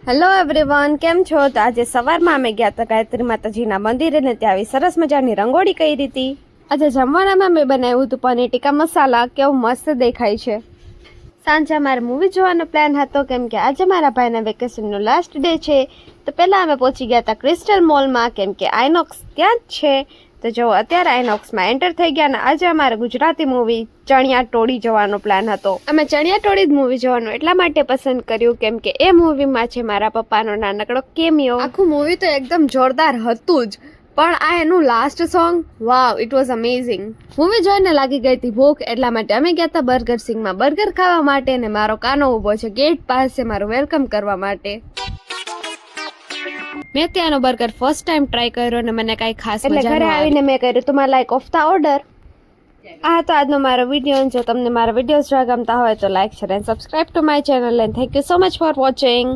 Hello everyone, કેમ છો? તો આજે સવારમાં અમે ગયા હતા ગાયત્રી માતાજીના મંદિરે ને ત્યાં આવી સરસ મજાની રંગોળી કરી હતી. આજે જમવાનામાં મેં બનાવ્યું હતું પનીર ટીકા મસાલા. કેવું મસ્ત દેખાય છે. સાંજે અમારે મૂવી જોવાનો પ્લાન હતો કેમ કે આજે મારા ભાઈના વેકેશનનો લાસ્ટ ડે છે. તો પહેલાં અમે પહોંચી ગયા હતા ક્રિસ્ટલ મોલમાં કેમ કે આઇનોક્સ ત્યાં જ છે. તો જો અત્યારે આઇનોક્સમાં એન્ટર થઈ ગયા ને આજે અમારે ગુજરાતી મૂવી ચણિયા ટોળી જોવાનો પ્લાન હતો. અમે ચણિયા ટોળી જ મૂવી જોવાનું એટલા માટે પસંદ કર્યું કેમ કે એ મૂવીમાં છે મારા પપ્પાનો નાનકડો કેમિયો. આખું મૂવી તો એકદમ જોરદાર હતું જ, પણ આ એનું last song, wow, it was amazing. Movie જોઈને લાગી ગઈ હતી ભૂખ, એટલા માટે અમે ગયા હતા બર્ગર સિંગમાં બર્ગર ખાવા માટે ને મારો કાનો ઊભો છે ગેટ પાસે મારું વેલકમ કરવા માટે. મેં ત્યાંનો બર્ગર ફર્સ્ટ ટાઈમ ટ્રાય કર્યો અને મને કાંઈ ખાસ મજા ન આવી. ઘરે આવીને મેં કર્યું તમારા લાઈક ઓફ ધ ઓર્ડર. આ તો આજનો મારો વિડીયો. જો તમને મારા વિડીયોઝ ગમતા હોય તો like share and subscribe to my channel and thank you so much for watching.